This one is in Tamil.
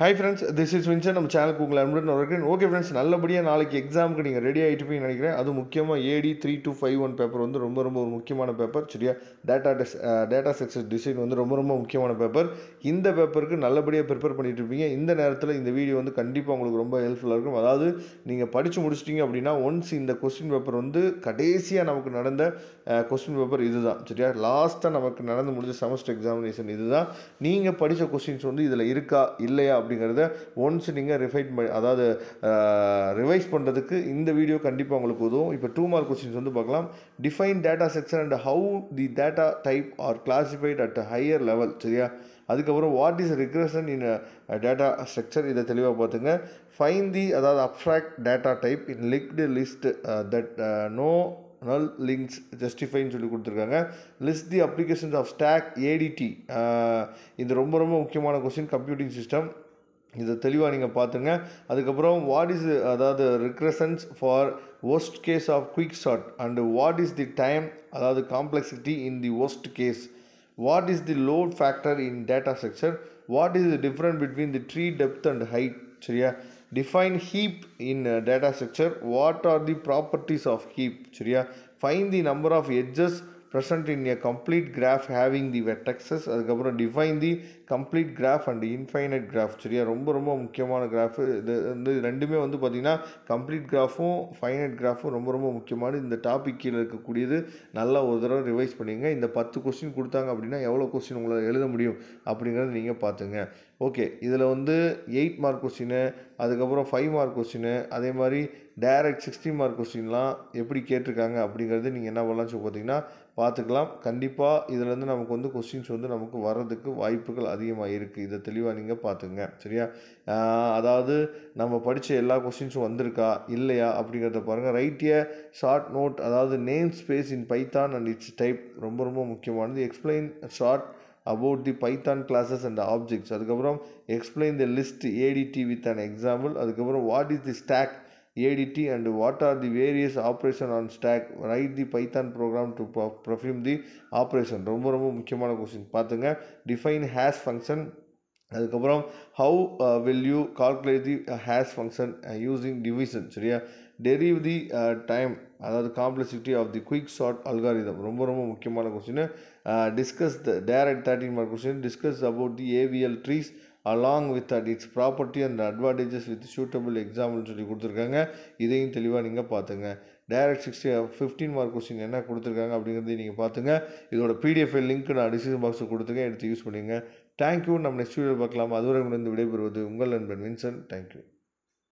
Hi friends, this is Vincent. நம்ம சேனலுக்கு உங்களை அன்புடன் வரவேற்கிறேன். ஓகே ஃப்ரெண்ட்ஸ், நல்லபடியாக நாளைக்கு எக்ஸாமுக்கு நீங்கள் ரெடி ஆகிட்டு போய் நினைக்கிறேன். அதுவும் முக்கியமாக AD 3251 பேப்பர் வந்து ரொம்ப ஒரு முக்கியமான பேப்பர். சரியா, டேட்டா ஸ்ட்ரக்சர் டிசைன் வந்து ரொம்ப முக்கியமான பேப்பர். இந்த பேப்பருக்கு நல்லபடியாக ப்ரிப்பேர் பண்ணிட்டு இருப்பீங்க. இந்த நேரத்தில் இந்த வீடியோ வந்து கண்டிப்பாக உங்களுக்கு ரொம்ப ஹெல்ப்ஃபுல்லாக இருக்கும். அதாவது நீங்கள் படித்து முடிச்சிட்டிங்க அப்படின்னா ஒன்ஸ் இந்த கொஸ்டின் பேப்பர் வந்து கடைசியாக நமக்கு நடந்த கொஸ்டின் பேப்பர் இதுதான். சரியா, லாஸ்ட்டாக நமக்கு நடந்து முடிஞ்ச செமஸ்டர் எக்ஸாமினேஷன் இதுதான். நீங்கள் படித்த கொஸ்டின்ஸ் வந்து இதில் இருக்கா இல்லையா அப்படிங்கிறத ஒன்ஸ் நீங்கள் ரிவைஸ் பண்ணுறதுக்கு இந்த வீடியோ கண்டிப்பாக உங்களுக்கு உதவும். இப்போ 2 மார்க் கொஸ்டின்ஸ் வந்து பார்க்கலாம். Define data structure and how the data type are classified at higher level. சரியா, அதுக்கப்புறம் what is regression in data structure, இதை தெளிவாக பார்த்துங்க. Fine the abstract data type in linked list that no null links ஜஸ்டிஃபைன்னு சொல்லி கொடுத்துருக்காங்க. List the applications of stack ADT. இது ரொம்ப முக்கியமான கொஸ்டின். கம்ப்யூட்டிங் சிஸ்டம், இதை தெளிவாக நீங்கள் பார்த்துங்க. அதுக்கப்புறம் what is regressions for worst case of quick sort and what is the time, complexity in the worst case. What is the load factor in data structure. What is the different between the tree depth and height. சரியா, define heap in data structure. What are the properties of heap. சரியா, find the number of edges present in a complete graph having the vertices. அதுக்கப்புறம் define the complete graph and infinite graph. சரியா, ரொம்ப முக்கியமான கிராஃப். இது வந்து ரெண்டுமே வந்து பார்த்திங்கன்னா கம்ப்ளீட் கிராஃபும் ஃபைனைட் கிராஃபும் ரொம்ப முக்கியமான இந்த டாபிக் கீழே இருக்கக்கூடியது. நல்லா ஒரு தடவை ரிவைஸ் பண்ணிங்க. இந்த 10 கொஸ்டின் கொடுத்தாங்க அப்படின்னா எவ்வளோ கொஸ்டின் உங்களால் எழுத முடியும் அப்படிங்கிறத நீங்கள் பார்த்துங்க. ஓகே, இதில் வந்து 8 மார்க் கொஸ்டின், அதுக்கப்புறம் 5 மார்க் கொஸ்டின், அதே மாதிரி டைரக்ட் 60 மார்க் கொஸ்டின்லாம் எப்படி கேட்டிருக்காங்க அப்படிங்கிறது நீங்கள் என்ன பண்ணலாம் சொல்லி பார்த்தீங்கன்னா பார்த்துக்கலாம். கண்டிப்பாக இதிலேருந்து நமக்கு வந்து கொஸ்டின்ஸ் வந்து நமக்கு வர்றதுக்கு வாய்ப்புகள் அதிகமாக இருக்குது. இதை தெளிவாக நீங்கள் பார்த்துங்க. சரியா, அதாவது நம்ம படித்த எல்லா கொஸ்டின்ஸும் வந்திருக்கா இல்லையா அப்படிங்கிறத பாருங்கள். ரைட் ஏ ஷார்ட் நோட், அதாவது name space in Python and it's type ரொம்ப முக்கியமானது. Explain short about the Python classes and objects. அதுக்கப்புறம் explain the list ADT with an example. அதுக்கப்புறம் what is the stack ADT and what are the various operation on stack. write the Python program to perform the operation. ரொம்ப முக்கியமான கொஸ்டின் பார்த்துங்க. define hash function. அதுக்கப்புறம் how will you calculate the hash function using division. சரியா, derive the time, அதாவது complexity of the quick sort algorithm. ரொம்ப முக்கியமான question. Discuss the direct 13 mark question. Discuss about the AVL trees along with its property and advantages with suitable example சொல்லி கொடுத்துருக்காங்க. இதையும் தெளிவாக நீங்கள் பார்த்துங்க. டைரக்ட் 15 மார்க் கொஸ்டின் என்ன கொடுத்துருக்காங்க அப்படிங்கிறதையும் நீங்கள் பார்த்துங்க. இதோட PDF லிங்க் நான் டிஸ்கிரிப்ஷன் பாக்ஸில் கொடுத்துருக்கேன், எடுத்து யூஸ் பண்ணிங்க. தேங்க்யூ. நம்ம நெக்ஸ்ட் வீடியோ பார்க்கலாம். அதுவரை விடைபெறுவது உங்கள் நண்பன் வின்சென்ட். தேங்க்யூ.